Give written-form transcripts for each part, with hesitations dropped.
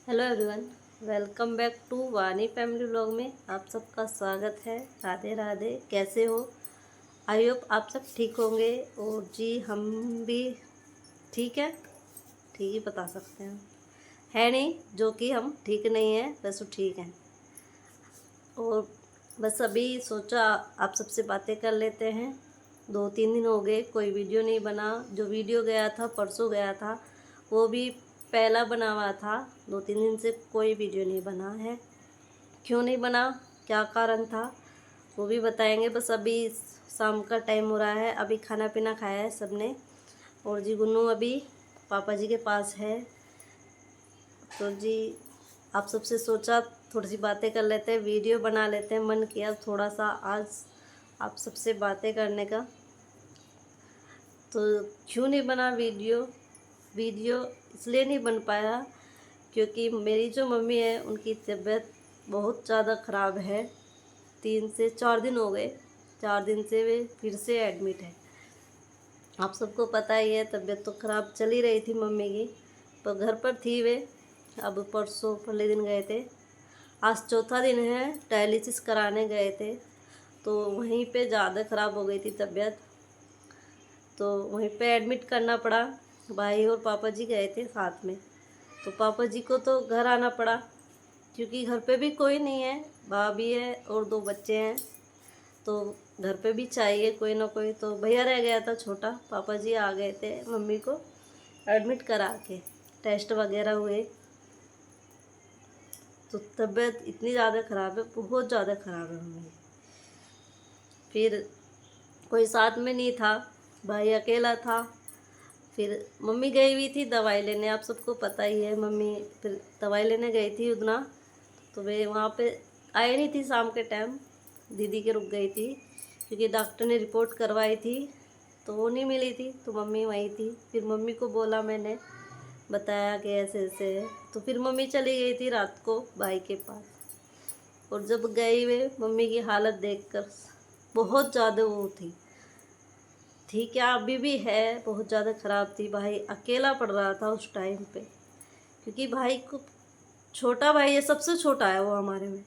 Hello everyone, welcome back to Wani family vlog में आप सबका स्वागत है। राधे राधे। कैसे हो? आई होप आप सब ठीक होंगे। और जी हम भी ठीक है, ठीक ही बता सकते हैं। है नहीं जो कि हम ठीक नहीं हैं, वैसे ठीक हैं। और बस अभी सोचा आप सबसे बातें कर लेते हैं। 2-3 दिन हो गए कोई वीडियो नहीं बना। जो वीडियो गया था परसों गया था, वो भी पहला बना हुआ था। 2-3 दिन से कोई वीडियो नहीं बना है। क्यों नहीं बना, क्या कारण था, वो भी बताएंगे। बस अभी शाम का टाइम हो रहा है, अभी खाना पीना खाया है सबने। और जी गुन्नू अभी पापा जी के पास है। तो जी आप सबसे सोचा थोड़ी सी बातें कर लेते हैं, वीडियो बना लेते हैं। मन किया थोड़ा सा आज आप सबसे बातें करने का। तो क्यों नहीं बना वीडियो वीडियो इसलिए नहीं बन पाया क्योंकि मेरी जो मम्मी है उनकी तबीयत बहुत ज़्यादा ख़राब है। 3 से 4 दिन हो गए, 4 दिन से वे फिर से एडमिट है। आप सबको पता ही है, तबीयत तो ख़राब चल ही रही थी मम्मी की। तो घर पर थी वे। अब परसों पहले दिन गए थे, आज चौथा दिन है। डायलिसिस कराने गए थे तो वहीं पे ज़्यादा ख़राब हो गई थी तबीयत, तो वहीं पे एडमिट करना पड़ा। भाई और पापा जी गए थे साथ में, तो पापा जी को तो घर आना पड़ा क्योंकि घर पे भी कोई नहीं है। भाभी है और 2 बच्चे हैं, तो घर पे भी चाहिए कोई ना कोई। तो भैया रह गया था छोटा, पापा जी आ गए थे मम्मी को एडमिट करा के। टेस्ट वगैरह हुए तो तबीयत इतनी ज़्यादा ख़राब है, बहुत ज़्यादा ख़राब है मम्मी। फिर कोई साथ में नहीं था, भाई अकेला था। फिर मम्मी गई हुई थी दवाई लेने, आप सबको पता ही है। मम्मी फिर दवाई लेने गई थी उधना, तो वे वहाँ पे आई नहीं थी शाम के टाइम। दीदी के रुक गई थी क्योंकि डॉक्टर ने रिपोर्ट करवाई थी तो वो नहीं मिली थी, तो मम्मी वहीं थी। फिर मम्मी को बोला, मैंने बताया कि ऐसे ऐसे है, तो फिर मम्मी चली गई थी रात को भाई के पास। और जब गई वे मम्मी की हालत देखकर बहुत ज़्यादा वो थी क्या, अभी भी है, बहुत ज़्यादा ख़राब थी। भाई अकेला पड़ रहा था उस टाइम पे क्योंकि भाई को, छोटा भाई है, सबसे छोटा है वो हमारे में।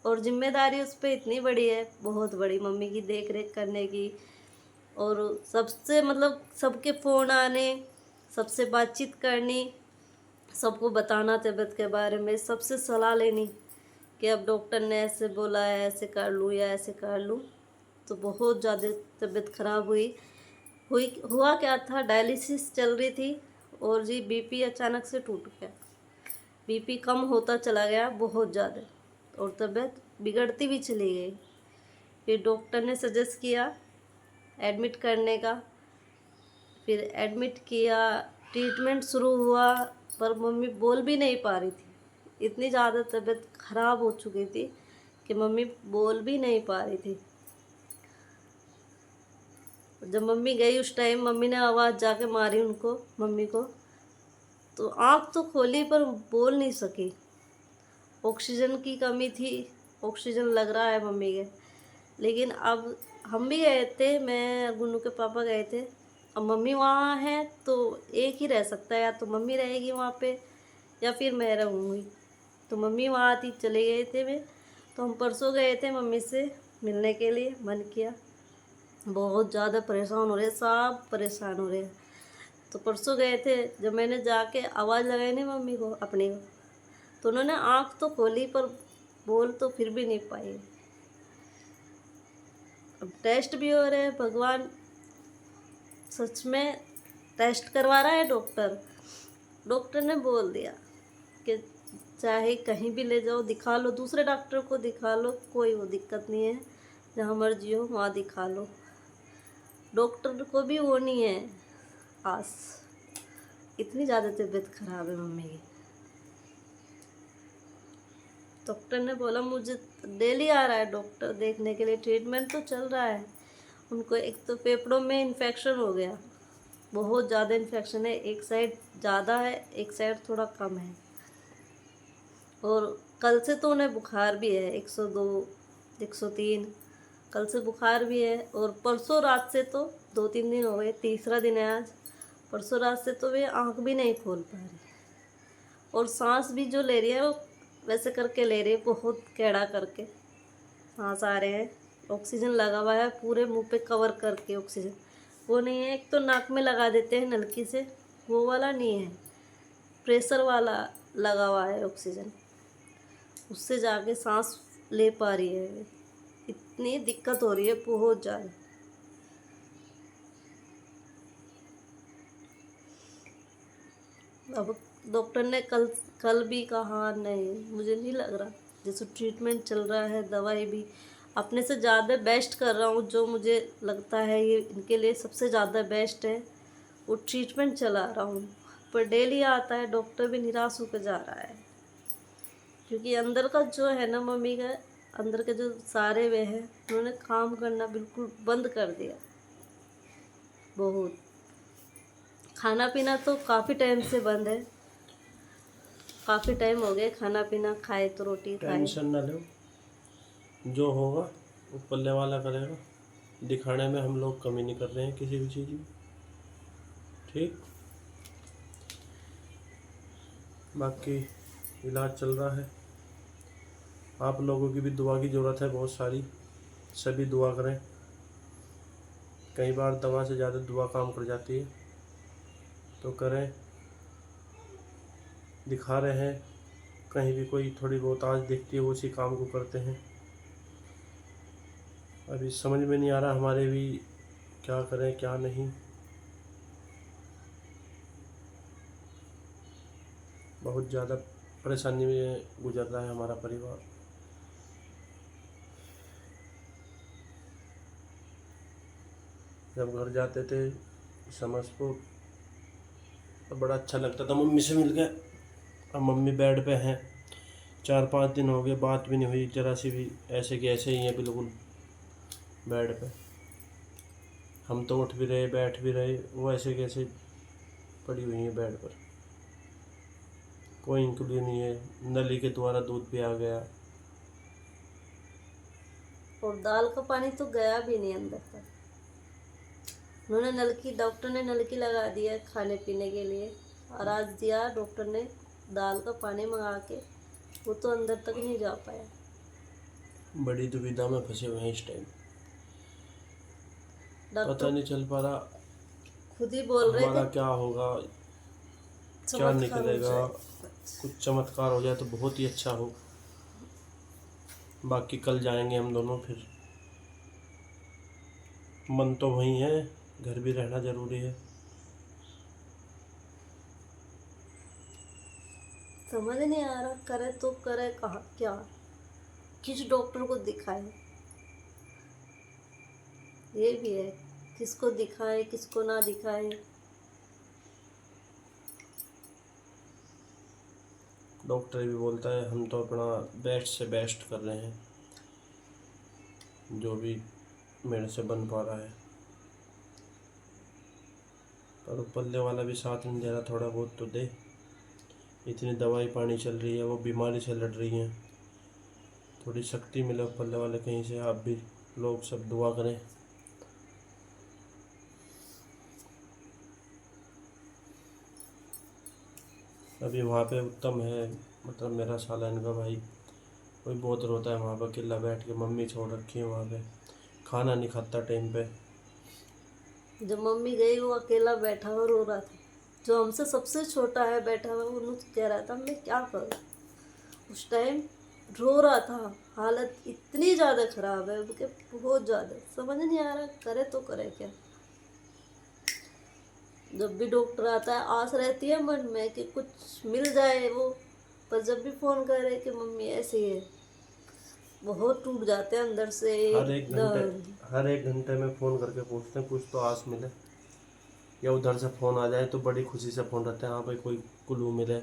और जिम्मेदारी उस पर इतनी बड़ी है, बहुत बड़ी, मम्मी की देख रेख करने की। और सबसे मतलब सबके फ़ोन आने, सबसे बातचीत करनी, सबको बताना तबीयत के बारे में, सबसे सलाह लेनी कि अब डॉक्टर ने ऐसे बोला है, ऐसे कर लूँ या ऐसे कर लूँ। तो बहुत ज़्यादा तबीयत ख़राब हुआ क्या था, डायलिसिस चल रही थी और जी बीपी अचानक से टूट गया। बीपी कम होता चला गया बहुत ज़्यादा और तबीयत बिगड़ती भी चली गई। फिर डॉक्टर ने सजेस्ट किया एडमिट करने का। फिर एडमिट किया, ट्रीटमेंट शुरू हुआ, पर मम्मी बोल भी नहीं पा रही थी। इतनी ज़्यादा तबीयत ख़राब हो चुकी थी कि मम्मी बोल भी नहीं पा रही थी। जब मम्मी गई उस टाइम मम्मी ने आवाज़ जाके मारी उनको, मम्मी को, तो आँख तो खोली पर बोल नहीं सकी। ऑक्सीजन की कमी थी, ऑक्सीजन लग रहा है मम्मी के। लेकिन अब हम भी गए थे, मैं और गुन्नू के पापा गए थे। अब मम्मी वहाँ है तो एक ही रह सकता है, या तो मम्मी रहेगी वहाँ पे या फिर मैं रहूँगी। तो मम्मी वहाँ थी, चले गए थे वे। तो हम परसों गए थे मम्मी से मिलने के लिए, मन किया। बहुत ज़्यादा परेशान हो रहे, सब परेशान हो रहे। तो परसों गए थे, जब मैंने जाके आवाज़ लगाई ना मम्मी को अपनी को, तो उन्होंने आँख तो खोली पर बोल तो फिर भी नहीं पाई। अब टेस्ट भी हो रहे हैं, भगवान सच में टेस्ट करवा रहा है डॉक्टर। डॉक्टर ने बोल दिया कि चाहे कहीं भी ले जाओ, दिखा लो, दूसरे डॉक्टर को दिखा लो, कोई वो दिक्कत नहीं है, जहाँ मर्जी हो वहाँ दिखा लो। डॉक्टर को भी वो नहीं है आस, इतनी ज़्यादा तबीयत ख़राब है मम्मी की। डॉक्टर ने बोला, मुझे डेली आ रहा है डॉक्टर देखने के लिए, ट्रीटमेंट तो चल रहा है। उनको एक तो फेफड़ों में इन्फेक्शन हो गया, बहुत ज़्यादा इन्फेक्शन है, एक साइड ज़्यादा है, एक साइड थोड़ा कम है। और कल से तो उन्हें बुखार भी है, 102 103 कल से बुखार भी है। और परसों रात से तो 2-3 दिन हो गए, तीसरा दिन है आज। परसों रात से तो वे आँख भी नहीं खोल पा रही। और सांस भी जो ले रही है वो वैसे करके ले रही है, बहुत कैड़ा करके सांस आ रहे हैं। ऑक्सीजन लगा हुआ है पूरे मुंह पे कवर करके, ऑक्सीजन वो नहीं है। एक तो नाक में लगा देते हैं नलकी से, वो वाला नहीं है, प्रेशर वाला लगा हुआ है ऑक्सीजन, उससे जाके सांस ले पा रही है। इतनी दिक्कत हो रही है बहुत ज़्यादा। अब डॉक्टर ने कल कल भी कहा, नहीं मुझे नहीं लग रहा, जैसे ट्रीटमेंट चल रहा है, दवाई भी अपने से ज़्यादा बेस्ट कर रहा हूँ, जो मुझे लगता है ये इनके लिए सबसे ज़्यादा बेस्ट है, वो ट्रीटमेंट चला रहा हूँ। पर डेली आता है डॉक्टर भी निराश होकर जा रहा है, क्योंकि अंदर का जो है ना मम्मी का, अंदर के जो सारे वे हैं उन्होंने काम करना बिल्कुल बंद कर दिया। बहुत खाना पीना तो काफ़ी टाइम से बंद है, काफ़ी टाइम हो गए खाना पीना खाए तो रोटी खाए। टेंशन ना लो, जो होगा ऊपर वाला करेगा। दिखाने में हम लोग कमी नहीं कर रहे हैं किसी भी चीज़ में, ठीक। बाकी इलाज चल रहा है। आप लोगों की भी दुआ की ज़रूरत है बहुत सारी, सभी दुआ करें। कई बार दवा से ज़्यादा दुआ काम कर जाती है, तो करें। दिखा रहे हैं, कहीं भी कोई थोड़ी बहुत आज दिखती है वो उसी काम को करते हैं। अभी समझ में नहीं आ रहा हमारे भी क्या करें क्या नहीं। बहुत ज़्यादा परेशानी में गुजर रहा है हमारा परिवार। जब घर जाते थे समझपुर तो बड़ा अच्छा लगता था, मम्मी से मिल के। अब मम्मी बेड पे हैं, 4-5 दिन हो गए बात भी नहीं हुई जरा सी भी, ऐसे कि ऐसे ही हैं बिल्कुल बेड पे। हम तो उठ भी रहे बैठ भी रहे, वो ऐसे कैसे पड़ी हुई हैं बेड पर। कोई इंक्लूड नहीं है, नली के द्वारा दूध भी आ गया। और दाल का पानी तो गया भी नहीं अंदर तक। उन्होंने नलकी, डॉक्टर ने नलकी लगा दिया खाने पीने के लिए, और आज दिया डॉक्टर ने दाल का पानी मंगा के, वो तो अंदर तक नहीं जा पाया। बड़ी दुविधा में फंसे हुए हैं इस टाइम, पता डॉक्टर नहीं चल पा रहा खुद ही बोल रहे हमारा थे क्या होगा, क्या चमत्कार हो निकलेगा। जाए। कुछ चमत्कार हो जाए तो बहुत ही अच्छा हो। बाकी कल जाएंगे हम दोनों फिर। मन तो वही है, घर भी रहना ज़रूरी है। समझ नहीं आ रहा करे तो करे कहाँ, क्या किस डॉक्टर को दिखाए, ये भी है, किसको दिखाए किसको ना दिखाए। डॉक्टर भी बोलता है हम तो अपना बेस्ट से बेस्ट कर रहे हैं, जो भी मेरे से बन पा रहा है। पर ऊपर वाला भी साथ नहीं दे रहा, थोड़ा बहुत तो दे। इतनी दवाई पानी चल रही है, वो बीमारी से लड़ रही हैं, थोड़ी शक्ति मिले ऊपर वाले कहीं से। आप भी लोग सब दुआ करें। अभी वहाँ पे उत्तम है, मतलब मेरा साला इनका भाई, कोई बहुत रोता है वहाँ पर अकेला बैठ के। मम्मी छोड़ रखी है वहाँ पे, खाना नहीं खाता टाइम पे। जब मम्मी गई वो अकेला बैठा हुआ रो रहा था, जो हमसे सबसे छोटा है बैठा हुआ, वो कह रहा था मैं क्या करूँ, उस टाइम रो रहा था। हालत इतनी ज़्यादा ख़राब है उनके, बहुत ज़्यादा, समझ नहीं आ रहा करे तो करे क्या। जब भी डॉक्टर आता है आस रहती है मन में कि कुछ मिल जाए वो, पर जब भी फ़ोन करे कि मम्मी ऐसी है, बहुत टूट जाते हैं अंदर से एकदम। हर एक घंटे में फ़ोन करके पूछते हैं कुछ तो आस मिले, या उधर से फ़ोन आ जाए तो बड़ी खुशी से फ़ोन रहते हैं, हाँ भाई कोई क्लू मिले,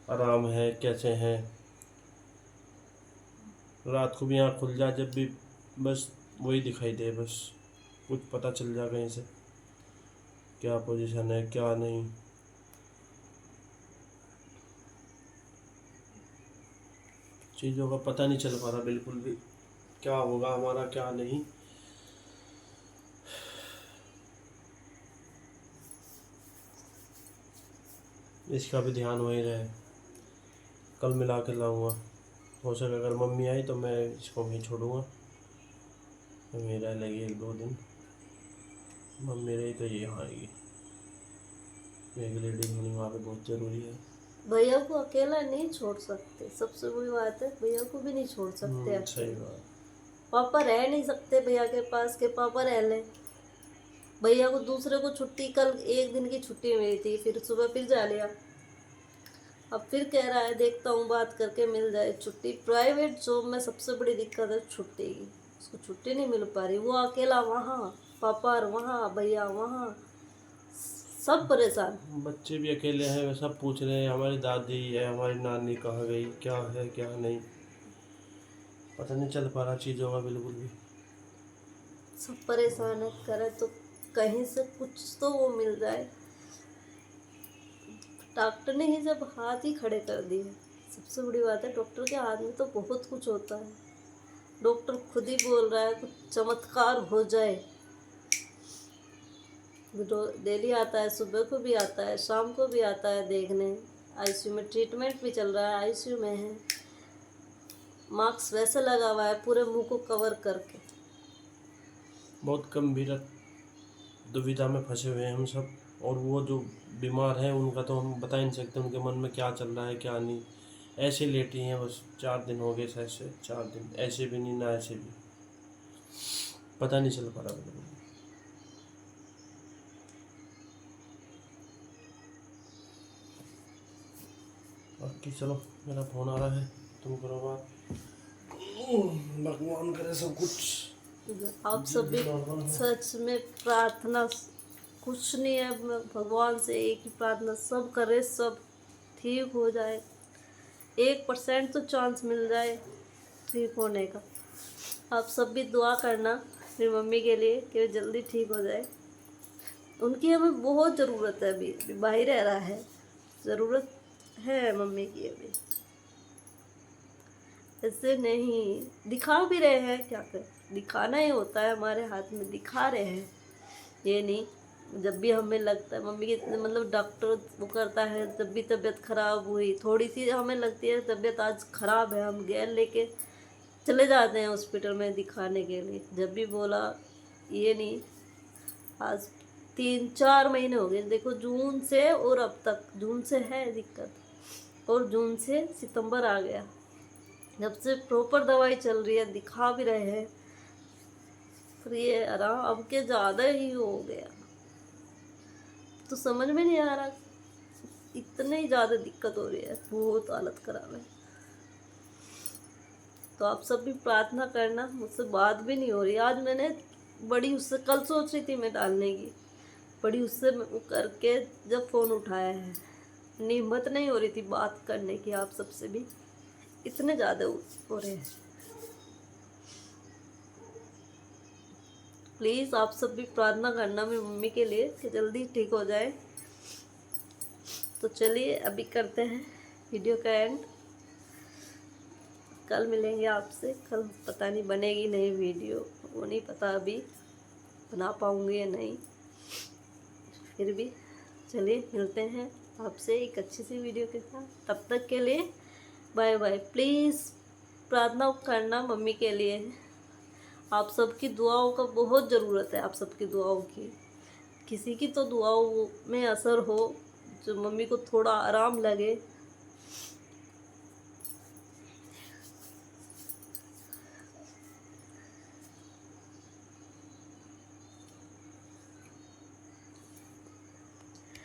आराम है कैसे हैं। रात को भी आँख खुल जाए जब भी, बस वही दिखाई दे, बस कुछ पता चल जाए कहीं से क्या पोजीशन है क्या नहीं। चीज़ों का पता नहीं चल पा रहा बिल्कुल भी, क्या होगा हमारा क्या नहीं। इसका भी ध्यान वही रहे। कल मिला के लाऊंगा। हो सके अगर मम्मी आई तो मैं इसको वहीं छोड़ूंगा, तो मेरा लगी 1-2 दिन। मम्मी रही तो ये यहाँ आएगी। एक लेडीज होनी वहाँ पे बहुत ज़रूरी है। भैया को अकेला नहीं छोड़ सकते, सबसे बड़ी बात है, भैया को भी नहीं छोड़ सकते सही अकेले। बात। पापा रह नहीं सकते भैया के पास के पापा रह लें। भैया को दूसरे को छुट्टी, कल 1 दिन की छुट्टी मिली थी, फिर सुबह फिर जा लिया। अब फिर कह रहा है देखता हूँ बात करके मिल जाए छुट्टी। प्राइवेट जॉब में सबसे बड़ी दिक्कत है छुट्टी की, उसको छुट्टी नहीं मिल पा रही। वो अकेला वहाँ, पापा और वहाँ, भैया वहाँ, सब परेशान। बच्चे भी अकेले हैं, सब पूछ रहे हैं हमारी दादी है, हमारी नानी कहाँ गई, क्या है क्या नहीं, पता नहीं चल पा रहा चीज़ों का बिल्कुल भी। सब परेशान है, करे तो कहीं से कुछ तो वो मिल जाए। डॉक्टर ने ही जब हाथ ही खड़े कर दिए, सबसे बड़ी बात है डॉक्टर के हाथ में तो बहुत कुछ होता है। डॉक्टर खुद ही बोल रहा है कुछ चमत्कार हो जाए। डेली आता है, सुबह को भी आता है, शाम को भी आता है देखने। आईसीयू में ट्रीटमेंट भी चल रहा है, आईसीयू में है। मास्क वैसे लगा हुआ है पूरे मुंह को कवर करके। बहुत गंभीर दुविधा में फंसे हुए हैं हम सब। और वो जो बीमार हैं उनका तो हम बता ही नहीं सकते उनके मन में क्या चल रहा है क्या नहीं। ऐसे लेटी हैं बस, 4 दिन हो गए शायद से, 4 दिन ऐसे भी नहीं ना ऐसे भी, पता नहीं चल पा रहा बिल्कुल। बाकी चलो, मेरा फ़ोन आ रहा है, तुम करो बात। भगवान करे सब कुछ। आप सब भी सच में प्रार्थना, कुछ नहीं है, भगवान से एक ही प्रार्थना, सब करे सब ठीक हो जाए। 1% तो चांस मिल जाए ठीक होने का। आप सब भी दुआ करना मेरी मम्मी के लिए कि वो जल्दी ठीक हो जाए। उनकी हमें बहुत ज़रूरत है, अभी भाई रह रहा है, ज़रूरत है मम्मी की अभी। ऐसे नहीं दिखा भी रहे हैं, क्या कर, दिखाना ही होता है, हमारे हाथ में दिखा रहे हैं। ये नहीं, जब भी हमें लगता है मम्मी की मतलब डॉक्टर वो करता है, जब भी तबीयत ख़राब हुई थोड़ी सी हमें लगती है तबीयत आज ख़राब है, हम गैर लेके चले जाते हैं हॉस्पिटल में दिखाने के लिए। जब भी बोला, ये नहीं, आज 3-4 महीने हो गए देखो, जून से और अब तक। जून से है दिक्कत, और जून से सितंबर आ गया, जब से प्रॉपर दवाई चल रही है, दिखा भी रहे हैं, फिर ये आराम अब के ज़्यादा ही हो गया। तो समझ में नहीं आ रहा, इतने ही ज़्यादा दिक्कत हो रही है, बहुत हालत ख़राब है। तो आप सब भी प्रार्थना करना। मुझसे बात भी नहीं हो रही आज, मैंने बड़ी उससे कल सोच रही थी मैं डालने की, बड़ी उससे करके जब फ़ोन उठाया है, हिम्मत नहीं हो रही थी बात करने की। आप सबसे भी इतने ज़्यादा हो रहे हैं। प्लीज़ आप सब भी प्रार्थना करना मेरी मम्मी के लिए कि जल्दी ठीक हो जाए। तो चलिए अभी करते हैं वीडियो का एंड। कल मिलेंगे आपसे। कल पता नहीं बनेगी नई वीडियो, वो नहीं पता अभी बना पाऊँगी या नहीं, फिर भी चलिए मिलते हैं आपसे एक अच्छी सी वीडियो के साथ। तब तक के लिए बाय बाय। प्लीज़ प्रार्थना करना मम्मी के लिए, आप सबकी दुआओं का बहुत ज़रूरत है, आप सबकी दुआओं की। किसी की तो दुआओं में असर हो, जो मम्मी को थोड़ा आराम लगे।